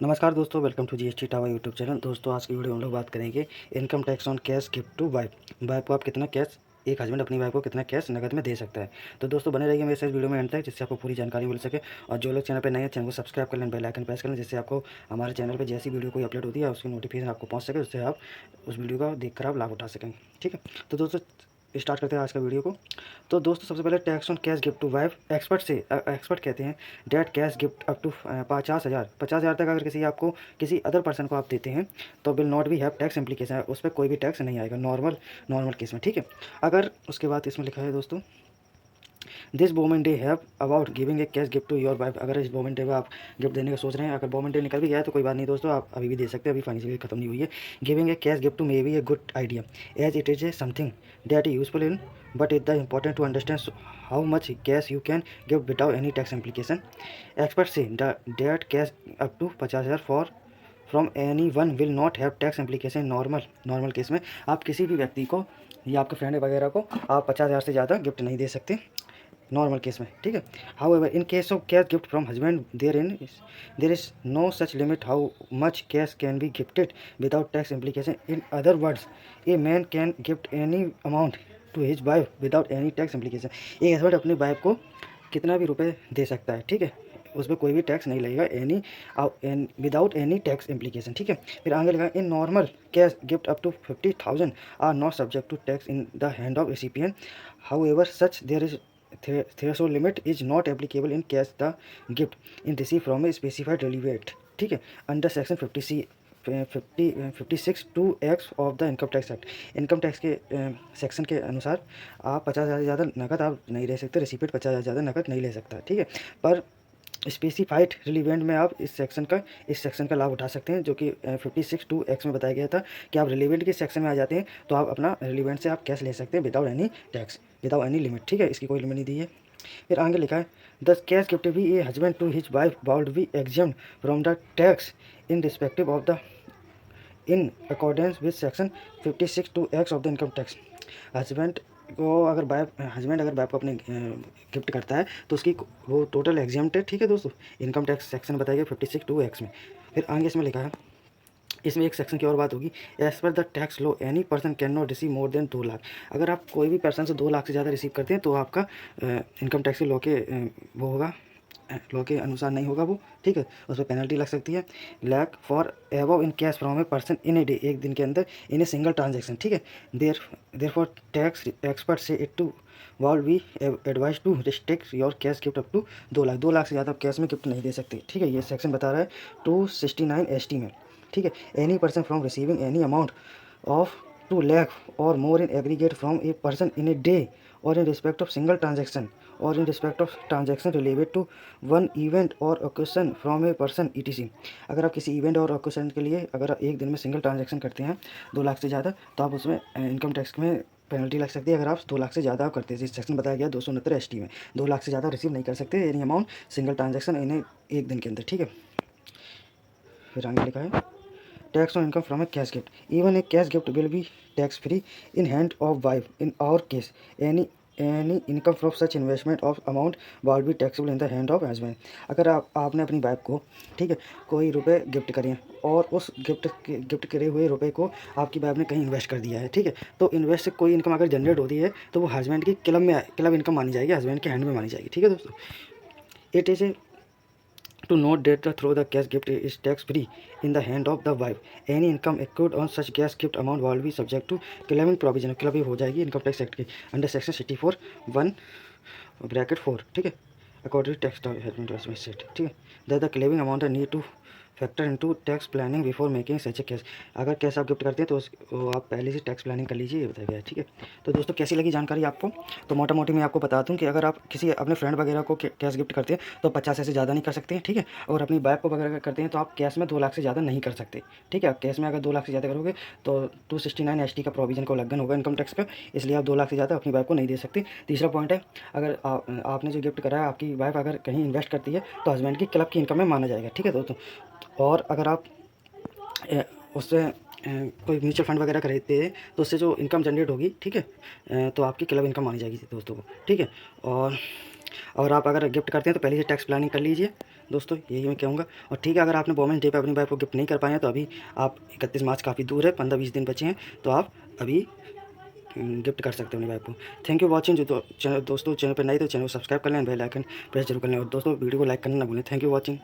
नमस्कार दोस्तों, welcome to GST tower YouTube channel. दोस्तों आज की वीडियो में हम लोग बात करेंगे income tax on cash gift to wife. Wife को आप कितना कैश, एक हस्बैंड अपनी वाइफ को कितना कैश नगद में दे सकता है। तो दोस्तों बने रहिए मेरे इस वीडियो में एंड तक, जिससे आपको पूरी जानकारी मिल सके। और जो लोग चैनल पर नए हैं, चैनल को सब्सक्राइब कर लें, बेल आइकन प्रेस कर लें, जिससे आपको हमारे चैनल पर जैसी वीडियो कोई अपलोड होती है उसकी नोटिफिकेशन आपको पहुँच सके, उससे आप उस वीडियो का देखकर आप लाभ उठा सकें। ठीक है, तो दोस्तों स्टार्ट करते हैं आज का वीडियो को। तो दोस्तों सबसे पहले tax on cash gift to wife. Expert कहते हैं that cash gift up to 50,000 तक अगर आपको किसी अदर पर्सन को आप देते हैं तो will not be have tax implication, उस पर कोई भी टैक्स नहीं आएगा नॉर्मल केस में। ठीक है, अगर उसके बाद इसमें लिखा है दोस्तों this women day have about giving a cash gift to your wife. अगर इस वोमेन डे में आप गिफ्ट देने का सोच रहे हैं, अगर वोमेन डे निकल भी गया है तो कोई बात नहीं दोस्तों, आप अभी भी दे सकते हैं, अभी फाइनेंशियली खत्म नहीं हुई है। Giving a cash gift to maybe a good idea as it is a something that is useful in but it the important to understand how much cash you can give without any tax implication. Expert से date cash up to 50,000 for from anyone will not have tax implication. Normal case में आप किसी भी व्यक्ति को या आपके friend वगैरह को आप 50,000 से ज़्यादा गिफ्ट नहीं दे सकते नॉर्मल केस में। ठीक है, however in case of cash gift from husband there is no such limit how much cash can be gifted without tax implication. In other words a man can gift any amount to his wife without any tax implication. एक husband अपनी wife को कितना भी रुपए दे सकता है। ठीक है, उस पर कोई भी टैक्स नहीं लगेगा, विदाउट एनी टैक्स इम्प्लीकेशन। ठीक है, फिर आगे लगा in normal cash gift up to 50,000 are not subject to tax in the hand of recipient. However such there is threshold limit is not applicable in case the gift in received from a specified relevant। ठीक है, under section 56 two X of the income tax act. Income tax के section के अनुसार आप 50,000 से ज़्यादा नकद आप नहीं ले सकते, रेसिपिएंट 50,000 से ज़्यादा नकद नहीं ले सकता। ठीक है, पर स्पेसिफाइड रिलीवेंट में आप इस सेक्शन का लाभ उठा सकते हैं, जो कि 56 टू एक्स में बताया गया था कि आप रिलीवेंट के सेक्शन में आ जाते हैं तो आप अपना रिलीवेंट से आप कैश ले सकते हैं without any tax, without any limit. ठीक है, इसकी कोई लिमिट नहीं दी है। फिर आगे लिखा है the cash gift by a husband to his wife would be exempt from the tax in respective of the in accordance with section 56 two X of the income tax. Husband husband अगर wife को अपने gift करता है तो उसकी वो total exempt है। ठीक है दोस्तों, इनकम टैक्स सेक्शन बताया गया 56 टू एक्स में। फिर आगे इसमें लिखा है, इसमें एक सेक्शन की और बात होगी, as per the tax law any person can not receive more than 2 lakh. अगर आप कोई भी पर्सन से 2 लाख से ज़्यादा रिसीव करते हैं तो आपका इनकम टैक्स लॉ के वो होगा, लॉ के अनुसार नहीं होगा वो। ठीक है, उस पर पेनल्टी लग सकती है। Lakh for above in cash from a person in a day, एक दिन के अंदर इन ए सिंगल ट्रांजेक्शन। ठीक है, देयर फॉर टैक्स एक्सपर्ट से it to will we advise to restrict your cash gift up to 2 lakh. 2 lakh से ज़्यादा आप कैश में गिफ्ट नहीं दे सकते। ठीक है, ये सेक्शन बता रहा है 269 ST में। ठीक है, any person from receiving any amount of 2 lakh और more in aggregate from a person in a day और in respect of single transaction और in respect of transaction related to one event और occasion from a person ETC। अगर आप किसी event और occasion के लिए अगर आप एक दिन में सिंगल ट्रांजेक्शन करते हैं 2 लाख से ज़्यादा तो आप उसमें इनकम टैक्स में पेनल्टी लग सकती है। अगर आप 2 लाख से ज़्यादा करते हैं, इस सेक्शन बताया गया 269 ST में, 2 लाख से ज़्यादा रिसीव नहीं कर सकते एनी अमाउंट सिंगल ट्रांजेक्शन इन्हें एक दिन के अंदर। ठीक है, फिर आगे लिखा है tax on income from a cash gift even a cash gift will be tax free in hand of wife. In our case any income from such investment of amount will be taxable in the hand of husband. अगर आपने अपनी wife को, ठीक है, कोई रुपए gift करें और उस गिफ्ट करे हुए रुपए को आपकी वाइफ ने कहीं इन्वेस्ट कर दिया है। ठीक है, तो इन्वेस्ट से कोई इनकम अगर जनरेट होती है तो वो हस्बैंड की क्लब इनकम मानी जाएगी, हस्बैंड के हैंड में मानी जाएगी। ठीक है दोस्तों, it is a to note that through the cash gift is tax free in the hand of the wife. Any income accrued on such cash gift amount will be subject to claiming provision। Club हो जाएगी income tax act की under section 64(1)(4। ठीक है, according tax set. ठीक है, that the claiming amount need two factor into tax planning before making such A cash. अगर cash आप gift करते हैं तो वो आप पहले से टैक्स प्लानिंग कर लीजिए, ये बताया गया है। ठीक है, तो दोस्तों कैसी लगी जानकारी आपको? तो मोटा मोटी मैं आपको बता दूं कि अगर आप किसी अपने फ्रेंड वगैरह को कैश गिफ्ट करते हैं तो 50 से ज़्यादा नहीं कर सकते हैं। ठीक है, और अपनी वाइफ को वगैरह करते हैं तो आप कैश में 2 लाख से ज़्यादा नहीं कर सकते। ठीक है, कैश में अगर 2 लाख से ज़्यादा करोगे तो 269 ST का प्रोविजन का उल्लंघन होगा इनकम टैक्स का, इसलिए आप 2 लाख से ज़्यादा अपनी वाइफ को नहीं दे सकते। तीसरा पॉइंट है, अगर आपने जो गिफ्ट करा है आपकी वाइफ अगर कहीं इन्वेस्ट करती है तो हस्बैंड की क्लब की इनकम में माना जाएगा। ठीक है दोस्तों, और अगर आप उससे कोई म्यूचुअल फंड वगैरह खरीदते हैं तो उससे जो इनकम जनरेट होगी, ठीक है, तो आपकी क्लब इनकम मानी जाएगी दोस्तों को। ठीक है, और आप अगर गिफ्ट करते हैं तो पहले से टैक्स प्लानिंग कर लीजिए दोस्तों, यही मैं कहूँगा। और ठीक है, अगर आपने वोमेंस डे पे अपनी वाइफ को गिफ्ट नहीं कर पाए हैं तो अभी आप 31 मार्च काफ़ी दूर है, 15-20 दिन बचे हैं, तो आप अभी गिफ्ट कर सकते हो अपनी वाइफ को। Thank you watching. जो दोस्तों चैनल पर नए तो चैनल को सब्सक्राइब कर लें, बेल आइकन प्रेस जरूर कर लें, और दोस्तों वीडियो को लाइक करना ना भूलें। Thank you watching.